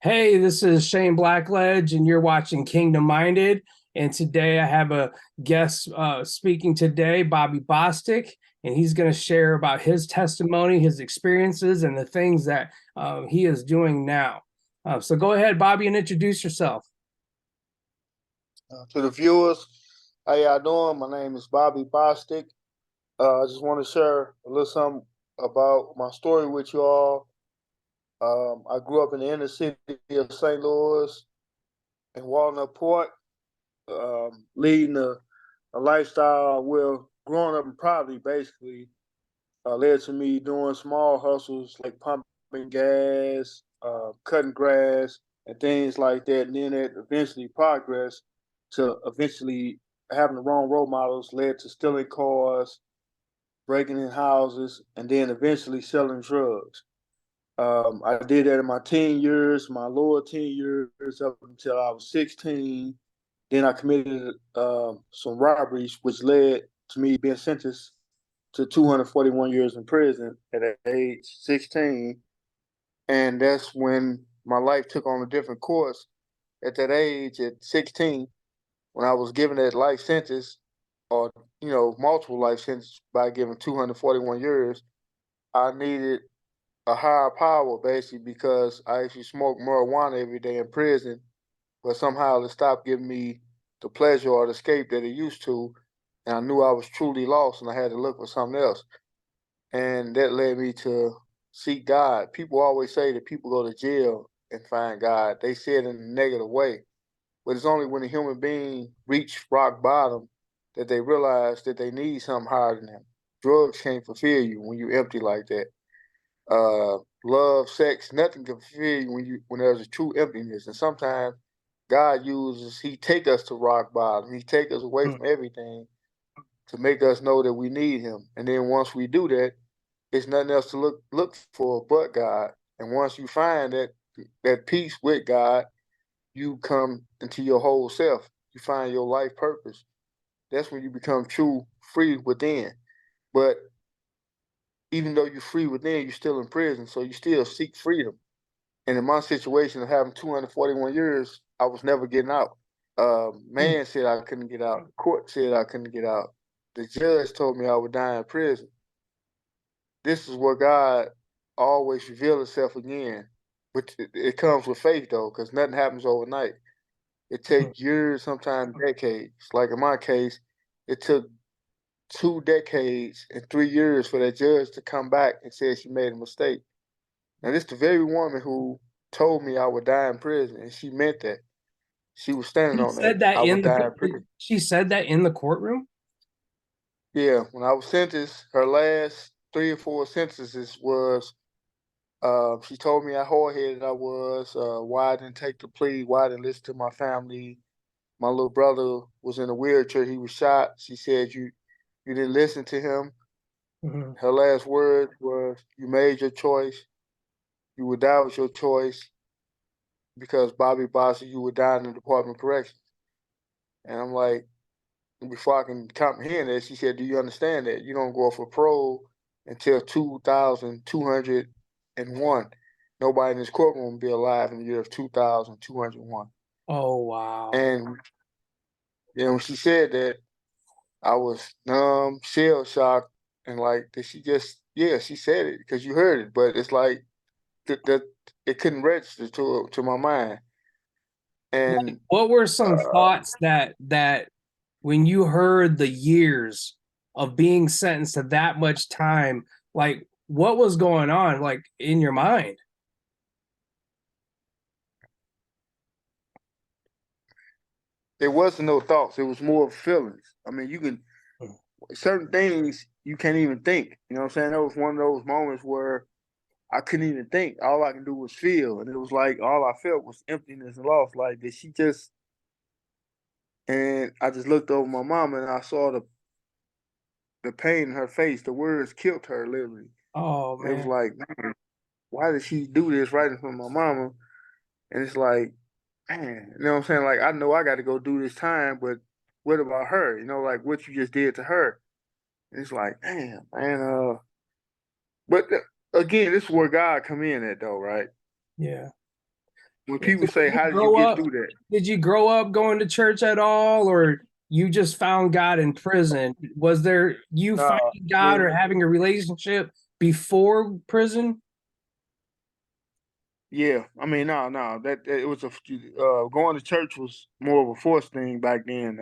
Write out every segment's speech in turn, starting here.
Hey, this is Shane Blackledge, and you're watching Kindom Minded. And today I have a guest speaking today, Bobby Bostic, and he's going to share about his testimony, his experiences, and the things that he is doing now. So go ahead, Bobby, and introduce yourself. To the viewers, how y'all doing? My name is Bobby Bostic. I just want to share a little something about my story with you all. I grew up in the inner city of St. Louis in Walnut Port, leading a lifestyle where growing up in poverty basically led to me doing small hustles like pumping gas, cutting grass, and things like that. And then it eventually progressed to eventually having the wrong role models led to stealing cars, breaking in houses, and then eventually selling drugs. I did that in my teen years, my lower teen years up until I was 16. Then I committed some robberies, which led to me being sentenced to 241 years in prison at age 16. And that's when my life took on a different course. At that age, at 16, when I was given that life sentence, or multiple life sentences by given 241 years, I needed a higher power basically because I actually smoked marijuana every day in prison, but somehow it stopped giving me the pleasure or the escape that it used to, and I knew I was truly lost and I had to look for something else. And that led me to seek God. People always say that people go to jail and find God. They say it in a negative way, but it's only when a human being reach rock bottom that they realize that they need something higher than them. Drugs can't fulfill you when you're empty like that. Love, sex, nothing can fulfill you when there's a true emptiness. And sometimes He take us to rock bottom. He take us away from everything to make us know that we need Him. And then once we do that, it's nothing else to look for but God. And once you find that peace with God, you come into your whole self. You find your life purpose. That's when you become true free within. But even though you're free within, you're still in prison, so you still seek freedom. And in my situation of having 241 years, I was never getting out. Man said I couldn't get out. The court said I couldn't get out. The judge told me I would die in prison. This is where God always reveal Himself again. But it comes with faith though, because nothing happens overnight. It takes years, sometimes decades. Like in my case, it took 2 decades and 3 years for that judge to come back and say she made a mistake. Now this the very woman who told me I would die in prison, and she meant that. She was standing She on that. said that I in would die in the prison. she said that in the courtroom. Yeah, when I was sentenced, her last 3 or 4 sentences was she told me how hard headed I was, why I didn't take the plea, why I didn't listen to my family. My little brother was in a wheelchair, he was shot. She said you didn't listen to him. Mhm. Her last word was you made your choice. You would die with your choice because Bobby Bostic, you would die in the Department of Corrections. And I'm like, before I can comprehend that, she said, do you understand that? You don't go for parole until 2201. Nobody in this courtroom will be alive in the year of 2201. Oh, wow. And when she said that, I was numb, shell shocked, and like, did she just, yeah, she said it because you heard it, but it's like that it couldn't register to my mind. And What were some uh, thoughts that when you heard the years of being sentenced to that much time, like what was going on like in your mind? there wasn't no thoughts. It was more feelings. I mean, you can certain things you can't even think. You know what I'm saying? That was one of those moments where I couldn't even think. All I could do was feel. And it was like all I felt was emptiness and loss. Like did she just and I just looked over my mom and I saw the pain in her face. The words killed her literally. Oh And it was man. like, man, why did she do this right in front of my mama? And it's like, man, you know what I'm saying? Like I know I gotta go do this time, but what about her? You know, like what you just did to her. And it's like, damn, man, but again, this is where God come in at though, right? Yeah. when So people say, did you "How did you grow get up? through that?" Did you grow up going to church at all, or you just found God in prison? Was there you Nah, finding I God or mean, having a relationship before prison? yeah, I mean, no, that it was going to church was more of a forced thing back then.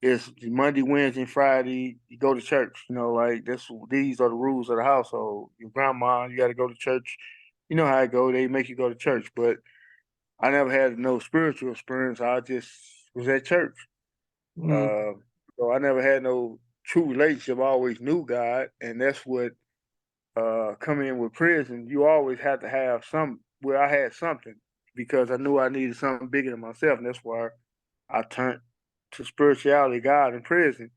It's Monday, Wednesday, and Friday. You go to church. Like these are the rules of the household. Your grandma, you got to go to church. You know how it go. They make you go to church, but I never had no spiritual experience. I just was at church. Mm, Uh, so I never had no true relationship. I always knew God, and that's what coming in with prison. You always had to have some. Well, I had something because I knew I needed something bigger than myself, and that's why I turned to spirituality, God, in prison.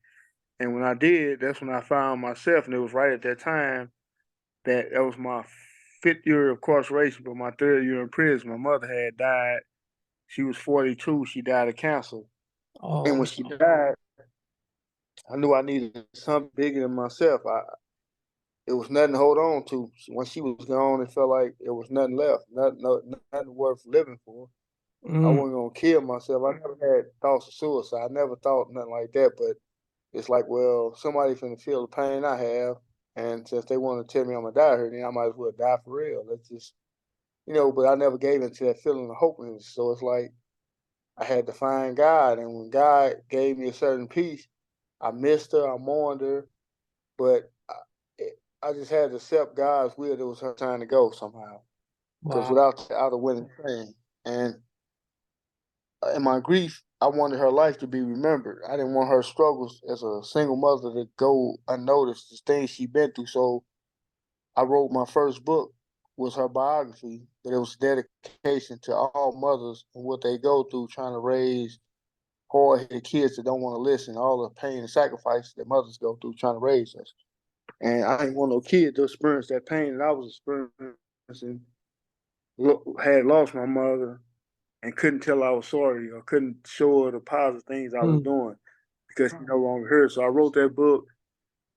And when I did, that's when I found myself, and it was right at that time that was my fifth year of incarceration, but my third year in prison. My mother had died. She was 42. She died of cancer. And oh, when she died, I knew I needed something bigger than myself. It was nothing to hold on to. When she was gone, it felt like it was nothing left, nothing worth living for. I mm, wasn't gonna kill myself. I never had thoughts of suicide. I never thought nothing like that. But it's like, well, somebody finna feel the pain I have, and since they want to tell me I'm gonna die here, then I might as well die for real. Let's just, But I never gave into that feeling of hopelessness. So it's like I had to find God, and when God gave me a certain peace, I missed her, I mourned her, but I just had to accept God's will. It was her time to go somehow, because wow. without a winning train, and in my grief, I wanted her life to be remembered. I didn't want her struggles as a single mother to go unnoticed. The things she'd been through. So I wrote my first book was her biography, but it was dedication to all mothers and what they go through trying to raise hard-headed kids that don't want to listen. All the pain and sacrifice that mothers go through trying to raise us. And I didn't want no kid to experience that pain that I was experiencing. Had lost my mother and couldn't tell I was sorry or couldn't show her the positive things I was Mm, doing because she no longer here. So I wrote that book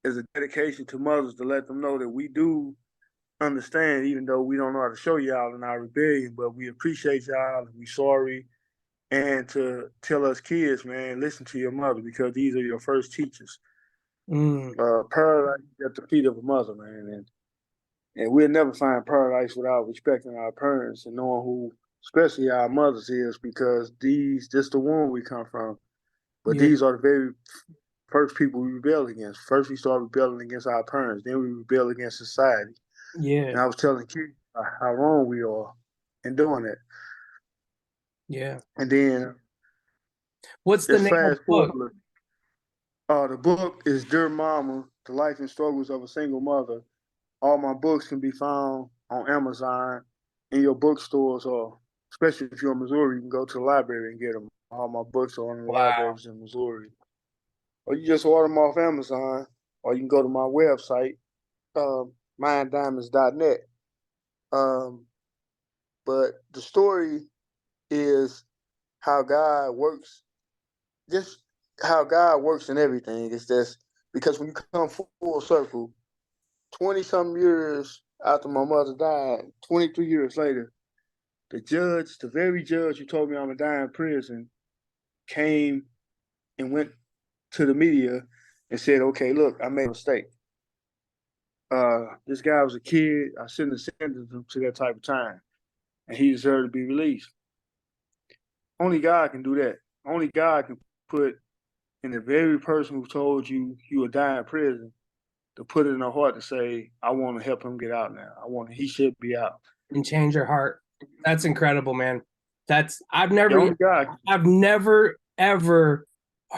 as a dedication to mothers to let them know that we do understand, even though we don't know how to show y'all in our rebellion, but we appreciate y'all and we sorry. And to tell us kids, man, listen to your mother because these are your first teachers. mm, Paradise at the feet of a mother, man. And we'll never find paradise without respecting our parents and knowing who, especially our mothers, is because this the one we come from. But yeah, these are the very first people we rebel against. First, we start rebelling against our parents. Then we rebel against society. yeah, And I was telling kids how wrong we are in doing that. yeah. And then What's the let's name of fast the book? forward. The book is Dear Mama: The Life and Struggles of a Single Mother. All my books can be found on Amazon in your bookstores, or especially if you're in Missouri, you can go to the library and get them. All my books are in the Wow. libraries in Missouri. Or you just order them off Amazon, or you can go to my website, minddiamonds.net. Um, but the story is how God works, just how God works in everything. It's just because when you come full circle, 20 some years after my mother died, 23 years later, the very judge who told me I'm gonna die in prison, came and went to the media and said, okay, look, I made a mistake. This guy was a kid. I shouldn't have sentenced him to that type of time. And he deserved to be released. Only God can do that. Only God can put in the very person who told you you would die in prison to put it in her heart to say, I want to help him get out now. He should be out. And change your heart. That's incredible, man. That's The only God. I've never ever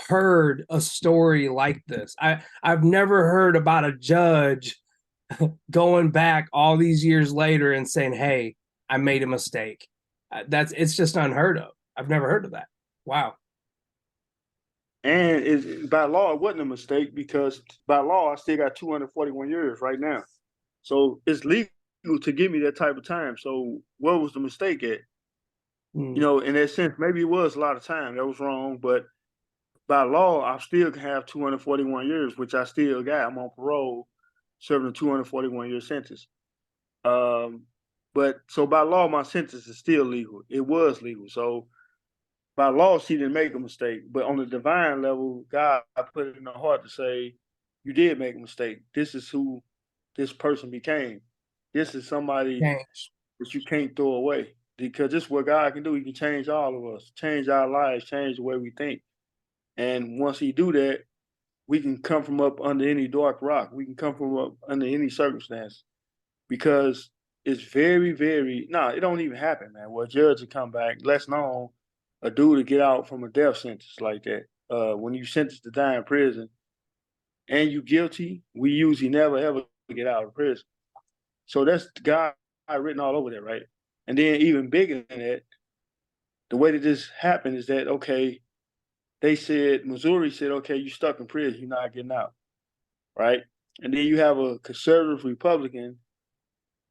heard a story like this. I've never heard about a judge going back all these years later and saying, "Hey, I made a mistake." It's just unheard of. I've never heard of that. Wow. And by law, it wasn't a mistake because by law, I still got 241 years right now. So it's legal to give me that type of time. So what was the mistake at? Mm, In that sense, maybe it was a lot of time. That was wrong. But by law, I still can have 241 years, which I still got. I'm on parole, serving a 241-year sentence. Um, But so by law, my sentence is still legal. It was legal. So by law, she didn't make a mistake. But on the divine level, God put it in her heart to say, you did make a mistake. This is who this person became. This is somebody Change. that you can't throw away. Because this is what God can do. He can change all of us, change our lives, change the way we think. And once he do that, we can come from up under any dark rock. We can come from up under any circumstance. Because it's very, very it don't even happen, man. Where a judge will come back, less known, a dude to get out from a death sentence like that. When you sentence to die in prison and you guilty, we usually never ever get out of prison. So that's God written all over that, right? And then even bigger than that, the way that this happened is that okay, Missouri said, okay, you stuck in prison, you're not getting out, right? And then you have a conservative Republican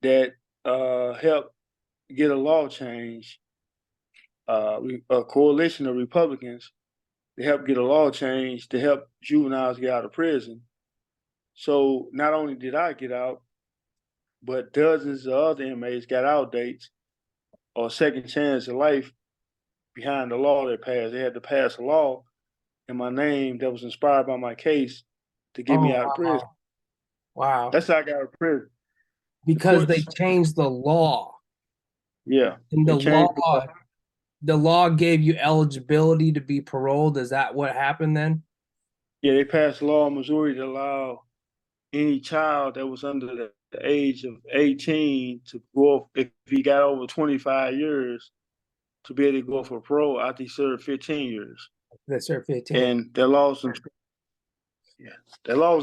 that helped get a law change, a coalition of Republicans to help get a law change to help juveniles get out of prison. So not only did I get out, but dozens of other inmates got out dates or second chance in life behind the law that passed. They had to pass a law in my name that was inspired by my case to get me Oh, out of prison. wow. That's how I got out of prison. Because they changed the law. Yeah. And They changed the law gave you eligibility to be paroled. Is that what happened then? Yeah, they passed a law in Missouri to allow any child that was under the age of 18 to go, if he got over 25 years, to be able to go for parole after he served 15 years. They served 15. And that law was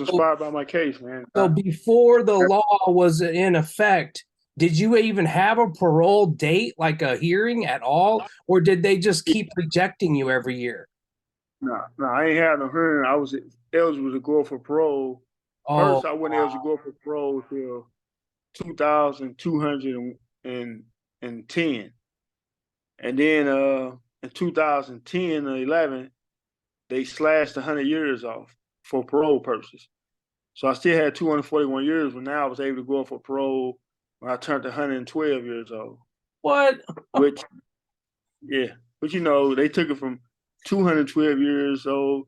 inspired by my case, man. So before the law was in effect, did you even have a parole date, like a hearing at all? Or did they just keep rejecting you every year? No, I ain't had no hearing. I was eligible to go for parole. Oh, First, I wasn't eligible to go for parole till 2210. And then in 2010 or 11, they slashed 100 years off for parole purposes. So I still had 241 years, but now I was able to go for parole when I turned 112 years old. what? Which, yeah, but they took it from 212 years old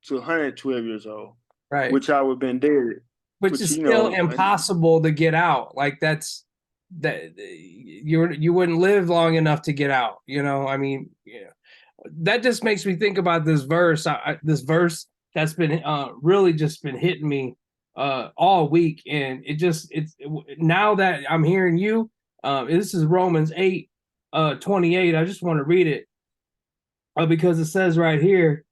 to 112 years old, Right. which I would have been dead. Which is still impossible to get out. Like that you wouldn't live long enough to get out. I mean, that just makes me think about this verse. This verse that's been really just been hitting me all week, and it's now that I'm hearing you. This is Romans 8:28. I just want to read it because it says right here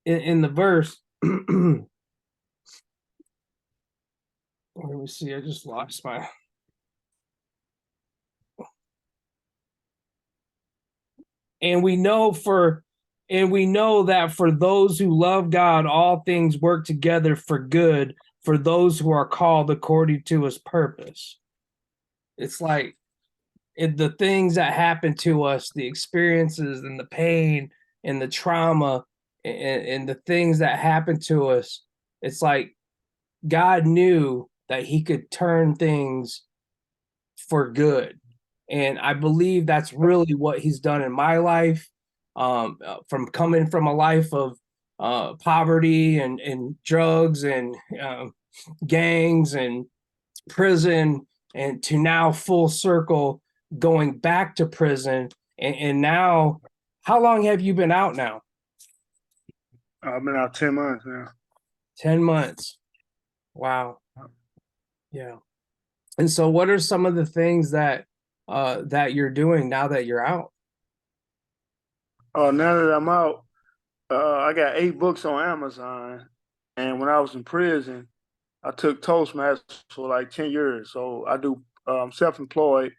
in the verse. Let me see. I just lost my. And we know that for those who love God, all things work together for good for those who are called according to his purpose. It's like the things that happen to us, the experiences and the pain and the trauma and the things that happen to us. It's like God knew that he could turn things for good. And I believe that's really what he's done in my life, from coming from a life of poverty and drugs and gangs and prison, and to now full circle going back to prison. And now, how long have you been out now? I've been out 10 months now. 10 months. Wow. Yeah. And so what are some of the things that you're doing now that you're out? Oh, now that I'm out, I got 8 books on Amazon. And when I was in prison, I took Toastmasters for like 10 years. So I do, I'm self-employed.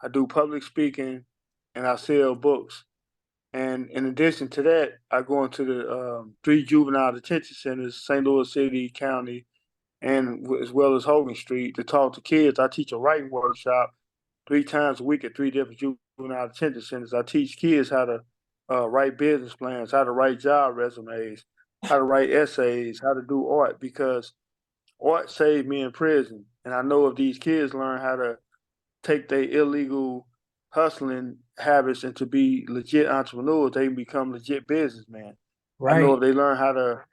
I do public speaking and I sell books. And in addition to that, I go into the 3 juvenile detention centers, St. Louis City, County, and as well as Hogan Street, to talk to kids. I teach a writing workshop 3 times a week at 3 different juvenile detention centers. I teach kids how to write business plans, how to write job resumes, how to write essays, how to do art, because art saved me in prison. And I know if these kids learn how to take their illegal hustling habits and to be legit entrepreneurs, they can become legit businessmen. I know Right. if they learn how to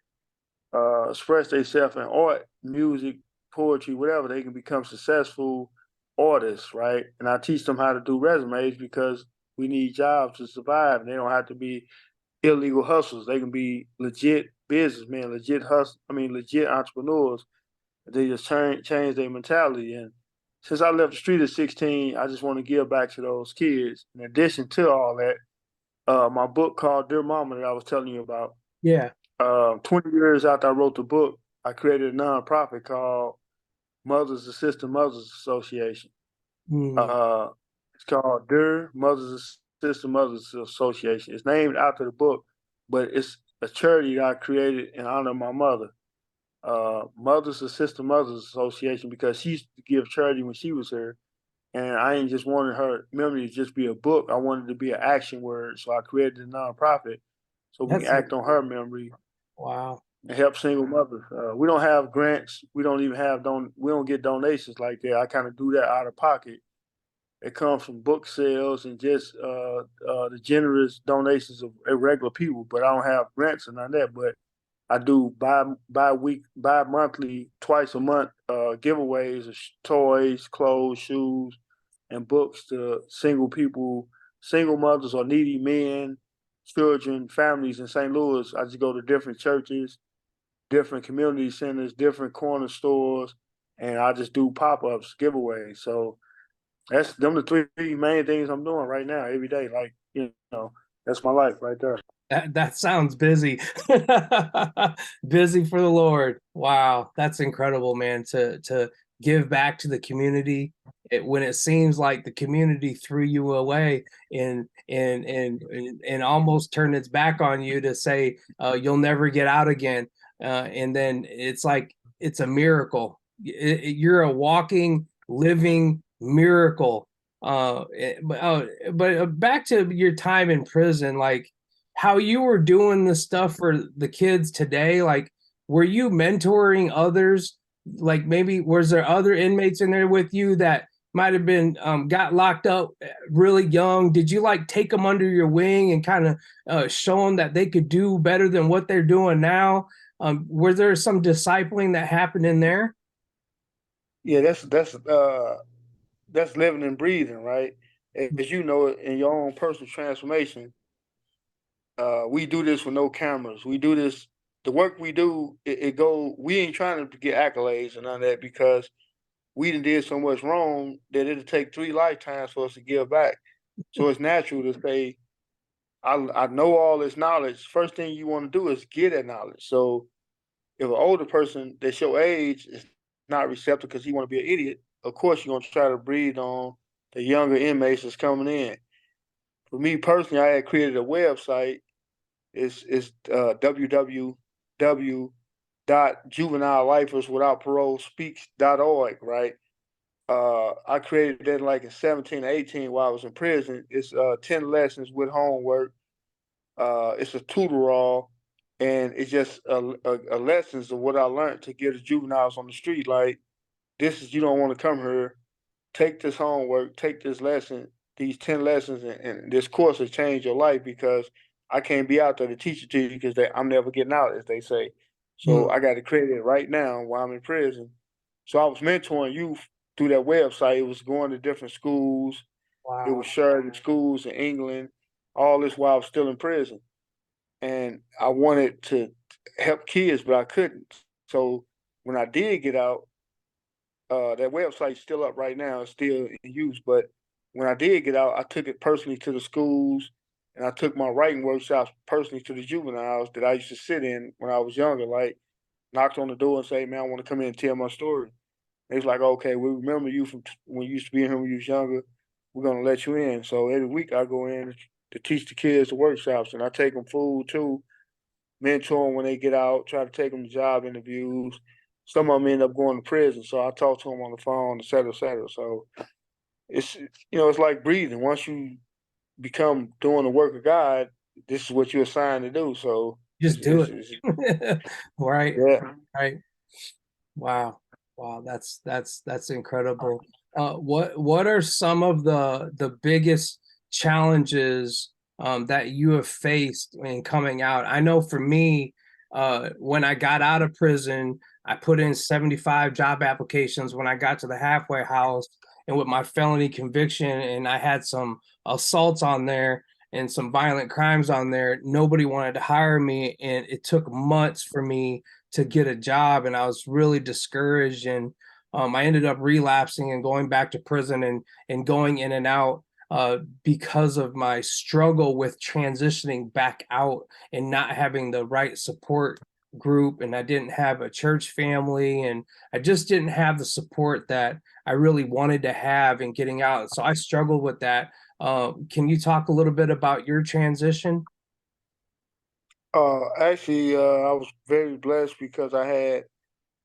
express themselves in art, music, poetry, whatever, they can become successful artists, right? And I teach them how to do resumes because we need jobs to survive. And they don't have to be illegal hustlers. They can be legit businessmen, legit entrepreneurs. They just change their mentality. And since I left the street at 16, I just want to give back to those kids. In addition to all that, my book called Dear Mama that I was telling you about, Yeah. 20 years after I wrote the book, I created a nonprofit called Mothers Assistant Mothers Association. Mm. Uh, it's called Dear Mothers Assistant Mothers Association. It's named after the book, but it's a charity that I created in honor of my mother. Mothers Assistant Mothers Association, because she used to give charity when she was here. And I ain't just wanted her memory to just be a book. I wanted it to be an action word. So I created a nonprofit so we can That's act on her memory wow. and help single mothers. We don't have grants. We don't even have we don't get donations like that. I kind of do that out of pocket. It comes from book sales and just the generous donations of regular people. But I don't have grants and none of that. But I do bi monthly, twice a month giveaways of toys, clothes, shoes, and books to single people, single mothers or needy men, children, families in St. Louis. I just go to different churches, different community centers, different corner stores, and I just do pop ups, giveaways. So that's them the three main things I'm doing right now every day. Like that's my life right there. That sounds busy. Busy for the Lord. Wow, that's incredible, man. To give back to the community when it seems like the community threw you away and almost turned its back on you to say you'll never get out again. And then it's like it's a miracle. You're a walking, living miracle. But back to your time in prison, like how you were doing the stuff for the kids today, like were you mentoring others? Like maybe was there other inmates in there with you that might have been got locked up really young? Did you like take them under your wing and kind of show them that they could do better than what they're doing now? Was there some discipling that happened in there? Yeah, that's living and breathing, right? As you know, in your own personal transformation, we do this with no cameras. We do this. The work we do, it go. We ain't trying to get accolades and none of that because we did so much wrong that it'll take 3 lifetimes for us to give back. So it's natural to say, I know all this knowledge. First thing you want to do is get that knowledge. So if an older person that's your age is not receptive because he want to be an idiot, of course you're gonna try to breathe on the younger inmates that's coming in. For me personally, I had created a website. It's www.juvenileliferswithoutparolespeaks.org, right? I created that like in 17 or 18 while I was in prison. It's 10 lessons with homework. It's a tutorial, and it's just a lessons of what I learned to give the juveniles on the street. Like, this is, you don't want to come here, take this homework, take this lesson, these 10 lessons, and this course has changed your life because I can't be out there to teach it to you because I'm never getting out, as they say. So Mm, I got to create it right now while I'm in prison. So I was mentoring youth through that website. It was going to different schools. It was wow. shared in schools in England, all this while I was still in prison. And I wanted to help kids, but I couldn't. So when I did get out, that website's still up right now. It's still in use. But when I did get out, I took it personally to the schools, and I took my writing workshops personally to the juveniles that I used to sit in when I was younger. Like, knocked on the door and say, "Man, I want to come in and tell my story." They was like, "Okay, we remember you from when you used to be in here when you was younger. We're gonna let you in." So every week I go in to teach the kids the workshops, and I take them food too, mentor them when they get out, try to take them to job interviews. Some of them end up going to prison, so I talk to them on the phone, et cetera, et cetera. So it's it's like breathing. Once you become doing the work of God, this is what you're assigned to do. So Just do it's it. Right. yeah. Right. Wow. Wow. That's incredible. What are some of the biggest challenges that you have faced in coming out? I know for me, when I got out of prison, I put in 75 job applications when I got to the halfway house, and with my felony conviction, and I had some assaults on there and some violent crimes on there, nobody wanted to hire me, and it took months for me to get a job, and I was really discouraged. And I ended up relapsing and going back to prison and going in and out because of my struggle with transitioning back out and not having the right support group. And I didn't have a church family, and I just didn't have the support that I really wanted to have in getting out. So I struggled with that. Can you talk a little bit about your transition? Actually, I was very blessed because I had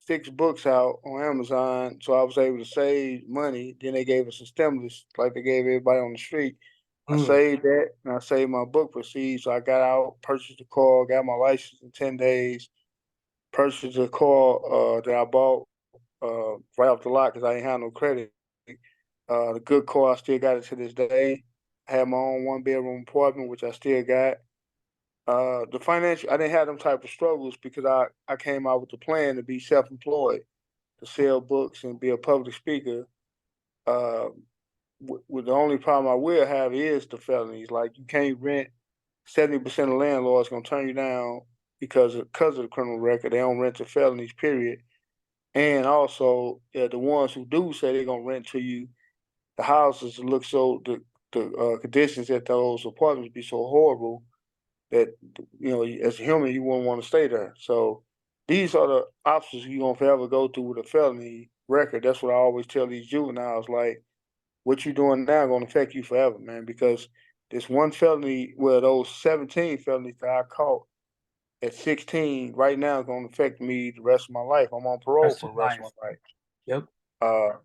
6 books out on Amazon, so I was able to save money. Then they gave us a stimulus, like they gave everybody on the street. I Mm, saved that, and I saved my book proceeds. So I got out, purchased a car, got my license in 10 days, purchased a car that I bought right off the lot because I didn't have no credit. The good car, I still got it to this day. I had my own 1 bedroom apartment, which I still got. The financial, I didn't have them type of struggles because I came out with the plan to be self employed, to sell books and be a public speaker. Uh, with the only problem I will have is the felonies. Like you can't rent. 70% of landlords gonna turn you down because of the criminal record. They don't rent to felonies. Period. And also, the ones who do say they're gonna rent to you, the houses look so the conditions at those apartments be so horrible that as a human you wouldn't want to stay there. So these are the obstacles you're gonna forever go through with a felony record. That's what I always tell these juveniles. Like what you're doing now gonna affect you forever, man. Because this one felony, well, those 17 felonies that I caught at 16, right now is gonna affect me the rest of my life. I'm on parole rest for of the rest of life. my life. Yep. Uh,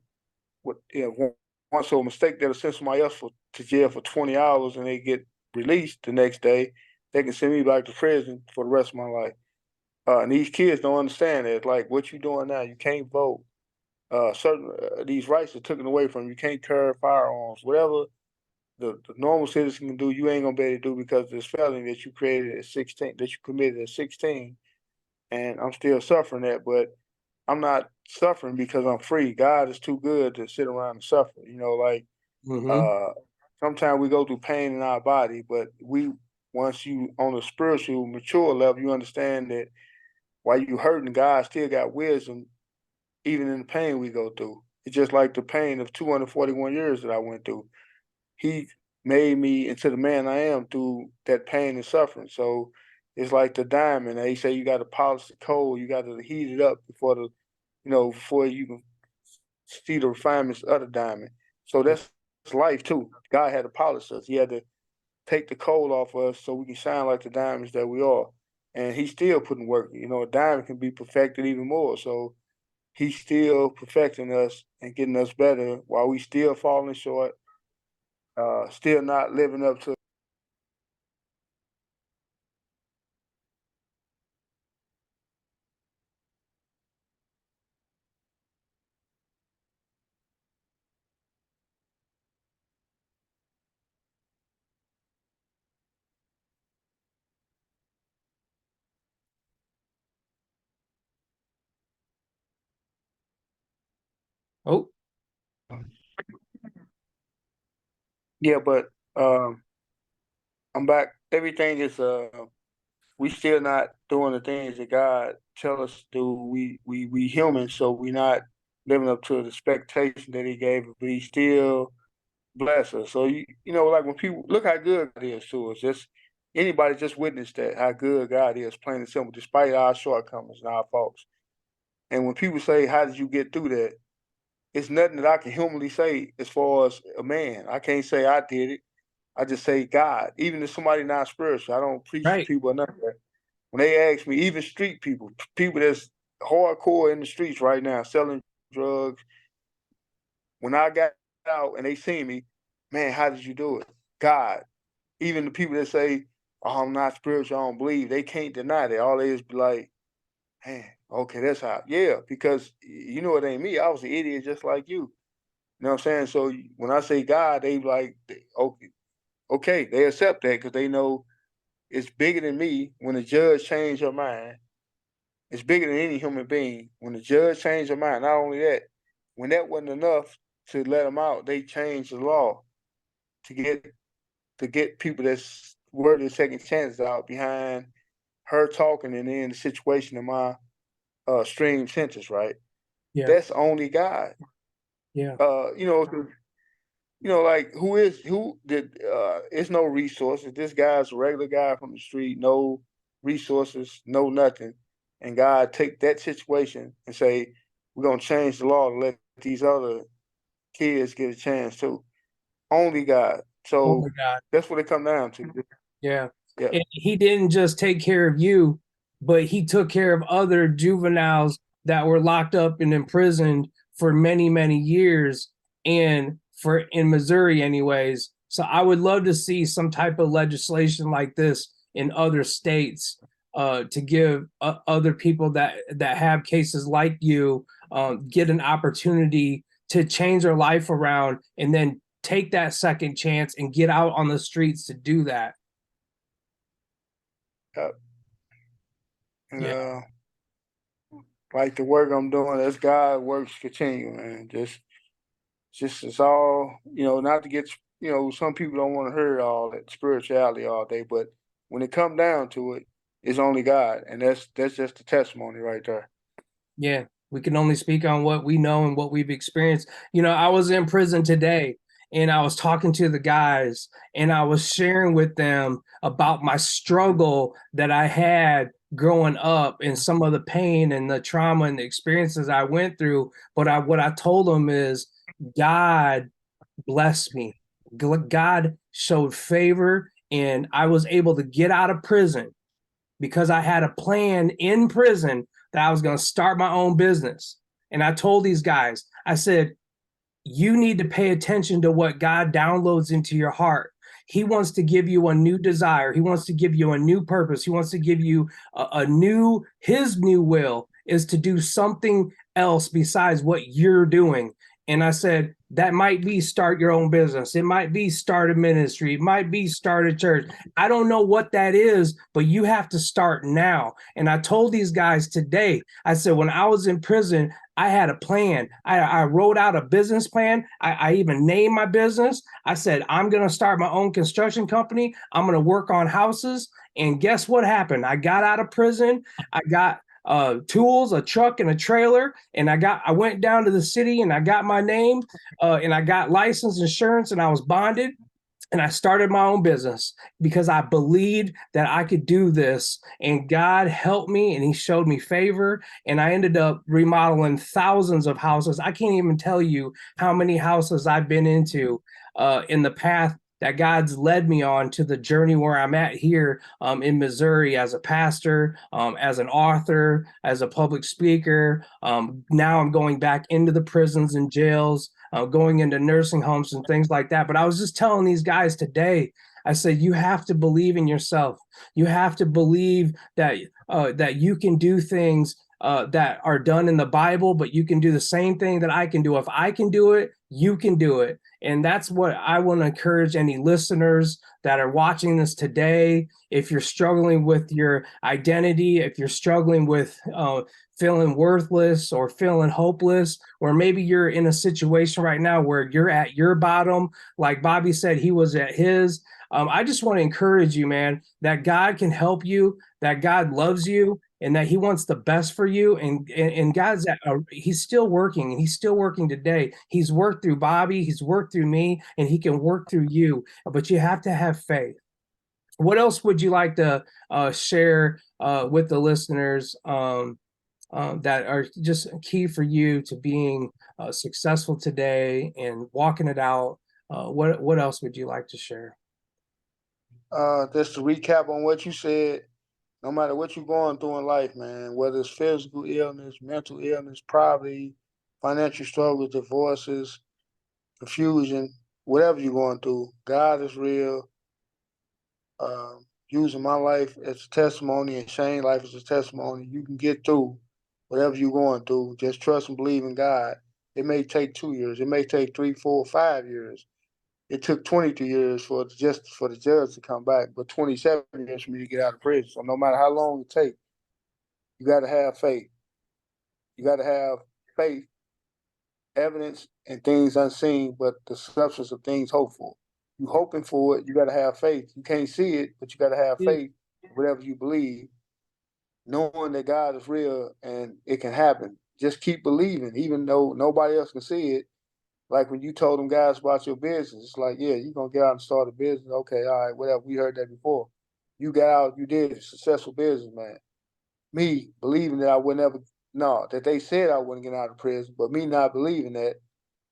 one so mistake that'll send somebody else to jail for 20 hours and they get released the next day, they can send me back to prison for the rest of my life. And these kids don't understand that. Like, what you doing now? You can't vote. Certain these rights are taken away from you. You can't carry firearms. Whatever the normal citizen can do, you ain't gonna be able to do because of this felony that you created at 16, that you committed at 16. And I'm still suffering that, but I'm not suffering because I'm free. God is too good to sit around and suffer. Like Mm-hmm. uh, sometimes we go through pain in our body, but once you on a spiritual mature level, you understand that while you hurting, God still got wisdom even in the pain we go through. It's just like the pain of 241 years that I went through. He made me into the man I am through that pain and suffering. So it's like the diamond. They say you got to polish the coal, you got to heat it up before you can see the refinements of the diamond. So that's life too. God had to polish us. He had to take the coal off us so we can shine like the diamonds that we are. And he's still putting work. A diamond can be perfected even more. So he's still perfecting us and getting us better while we still falling short, still not living up to. Oh. Yeah, but I'm back. Everything is we still not doing the things that God tell us to do. We human, so we not living up to the expectation that He gave us. But He still bless us. So like when people look how good God is to us, just anybody just witness that how good God is, plain and simple, despite our shortcomings and our faults. And when people say, "How did you get through that?" It's nothing that I can humanly say as far as a man. I can't say I did it. I just say God. Even if somebody not spiritual, I don't preach to Right. people or nothing. When they ask me, even street people, people that's hardcore in the streets right now, selling drugs, when I got out and they see me, man, how did you do it? God. Even the people that say, "Oh, I'm not spiritual, I don't believe," they can't deny that. All they is be like, man, okay, that's how. Yeah, because you know it ain't me. I was an idiot just like you. You know what I'm saying? So when I say God, they like, okay, they accept that because they know it's bigger than me. When the judge changed her mind, it's bigger than any human being. When the judge changed her mind, not only that, when that wasn't enough to let them out, they changed the law to get people that's worthy of second chances out behind her talking and then the situation in my stream sentence, right? Yeah. That's only God. Yeah. You know, like who did it's no resources. This guy's a regular guy from the street, no resources, no nothing. And God take that situation and say, we're gonna change the law to let these other kids get a chance too. Only God. Oh my So God. that's what it come down to. Yeah. Yeah. And he didn't just take care of you, but he took care of other juveniles that were locked up and imprisoned for many, many years, and for in Missouri anyways. So I would love to see some type of legislation like this in other states, to give other people that have cases like you, get an opportunity to change their life around and then take that second chance and get out on the streets to do that. Yep. And Yeah. like the work I'm doing, as God works continue, man. Just it's all, not to get, some people don't want to hear all that spirituality all day, but when it come down to it, it's only God, and that's just the testimony right there. Yeah, we can only speak on what we know and what we've experienced. I was in prison today and I was talking to the guys and I was sharing with them about my struggle that I had growing up and some of the pain and the trauma and the experiences I went through. But what I told them is God blessed me. God showed favor and I was able to get out of prison because I had a plan in prison that I was going to start my own business. And I told these guys, I said, you need to pay attention to what God downloads into your heart. He wants to give you a new desire. He wants to give you a new purpose. He wants to give you his new will is to do something else besides what you're doing. And I said, that might be start your own business. It might be start a ministry. It might be start a church. I don't know what that is, but you have to start now. And I told these guys today, I said, when I was in prison, I had a plan. I wrote out a business plan. I even named my business. I said, I'm going to start my own construction company. I'm going to work on houses. And guess what happened? I got out of prison. I got tools, a truck, and a trailer. And I went down to the city and I got my name, and I got license, insurance, and I was bonded. And I started my own business because I believed that I could do this. And God helped me and he showed me favor. And I ended up remodeling thousands of houses. I can't even tell you how many houses I've been into in the path that God's led me on to the journey where I'm at here, in Missouri as a pastor, as an author, as a public speaker. Now I'm going back into the prisons and jails, going into nursing homes and things like that. But I was just telling these guys today, I said, you have to believe in yourself. You have to believe that you can do things that are done in the Bible, but you can do the same thing that I can do. If I can do it, you can do it. And that's what I want to encourage any listeners that are watching this today. If you're struggling with your identity, if you're struggling with feeling worthless or feeling hopeless, or maybe you're in a situation right now where you're at your bottom, like Bobby said, he was at his. I just want to encourage you, man, that God can help you, that God loves you, and that he wants the best for you. And God's he's still working, and he's still working today. He's worked through Bobby, he's worked through me, and he can work through you. But you have to have faith. What else would you like to share with the listeners that are just key for you to being successful today and walking it out? What else would you like to share? Just to recap on what you said, no matter what you're going through in life, man, whether it's physical illness, mental illness, poverty, financial struggles, divorces, confusion, whatever you're going through, God is real. Using my life as a testimony and Shane's life as a testimony, you can get through whatever you're going through. Just trust and believe in God. It may take 2 years. It may take 3, 4, 5 years. It took 22 years for the judge to come back, but 27 years for me to get out of prison. So no matter how long it takes, you got to have faith. You got to have faith, evidence, and things unseen, but the substance of things hoped for. You hoping for it, you got to have faith. You can't see it, but you got to have Yeah. faith, whatever you believe, knowing that God is real and it can happen. Just keep believing, even though nobody else can see it. Like when you told them guys about your business, it's like, yeah, you're gonna get out and start a business. Okay, all right, whatever. We heard that before. You got out, you did a successful businessman. Me believing that I would never, no, that they said I wouldn't get out of prison, but me not believing that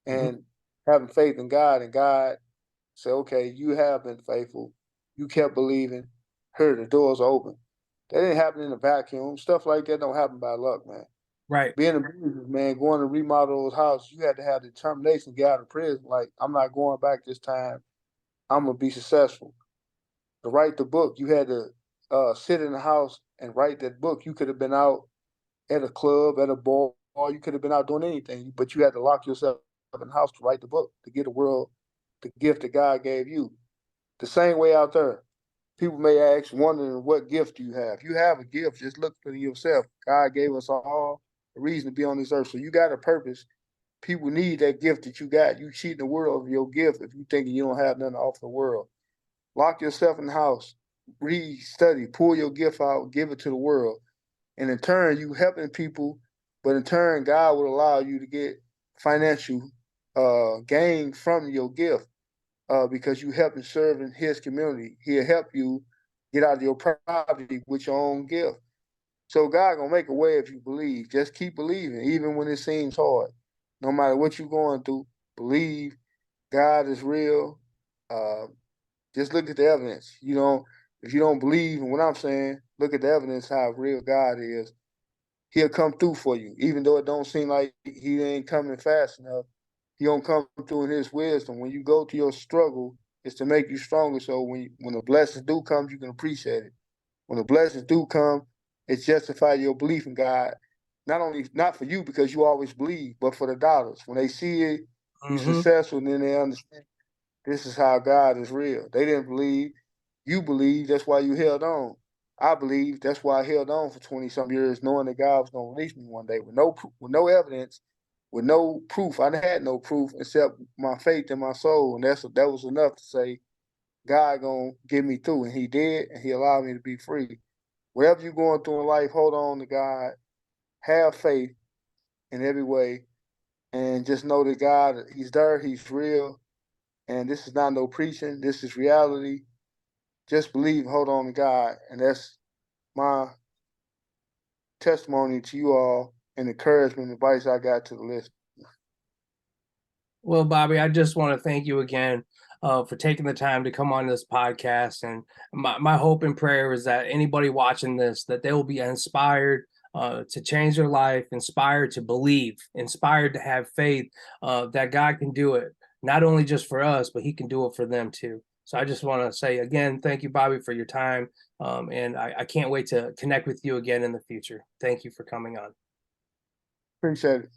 Mhm. and having faith in God, and God said, okay, you have been faithful. You kept believing. Heard the doors open. That didn't happen in a vacuum. Stuff like that don't happen by luck, man. Right. Being a businessman, going to remodel those houses, you had to have determination to get out of prison. Like, I'm not going back this time. I'm gonna be successful. To write the book, you had to sit in the house and write that book. You could have been out at a club, at a bar, or you could have been out doing anything, but you had to lock yourself in the house to write the book, to get the world the gift that God gave you. The same way out there. People may ask, wondering what gift do you have? You have a gift, just look for yourself. God gave us all a reason to be on this earth. So you got a purpose. People need that gift that you got. You cheating the world of your gift if you thinking you don't have nothing to offer the world. Lock yourself in the house, read, study, pull your gift out, give it to the world. And in turn, you helping people, but in turn, God will allow you to get financial gain from your gift because you help and serve in His community. He'll help you get out of your poverty with your own gift. So God gonna make a way if you believe. Just keep believing, even when it seems hard. No matter what you're going through, believe God is real. Uh, just look at the evidence. If you don't believe in what I'm saying, look at the evidence how real God is. He'll come through for you, even though it don't seem like He ain't coming fast enough. He gonna come through in His wisdom. When you go through your struggle, it's to make you stronger. So when the blessings do come, you can appreciate it. When the blessings do come, it's justify your belief in God. Not for you because you always believe, but for the dollars. When they see it, you Hmm. successful, then they understand this is how God is real. They didn't believe. You believe. That's why you held on. I believe. That's why I held on for 20 some years, knowing that God was going to release me one day with no evidence, with no proof. I had no proof except my faith in my soul, and that was enough to say God gonna get me through, and He did, and He allowed me to be free. Whatever you're going through in life, hold on to God. Have faith in every way, and just know that God, He's there. He's real, and this is not no preaching. This is reality. Just believe and hold on to God. And that's my testimony to you all and encouragement and advice I got to the list. Well, Bobby, I just want to thank you again for taking the time to come on this podcast. And my hope and prayer is that anybody watching this, that they will be inspired to change their life, inspired to believe, inspired to have faith that God can do it, not only just for us, but He can do it for them too. So I just want to say again, thank you, Bobby, for your time. And I can't wait to connect with you again in the future. Thank you for coming on. Appreciate it.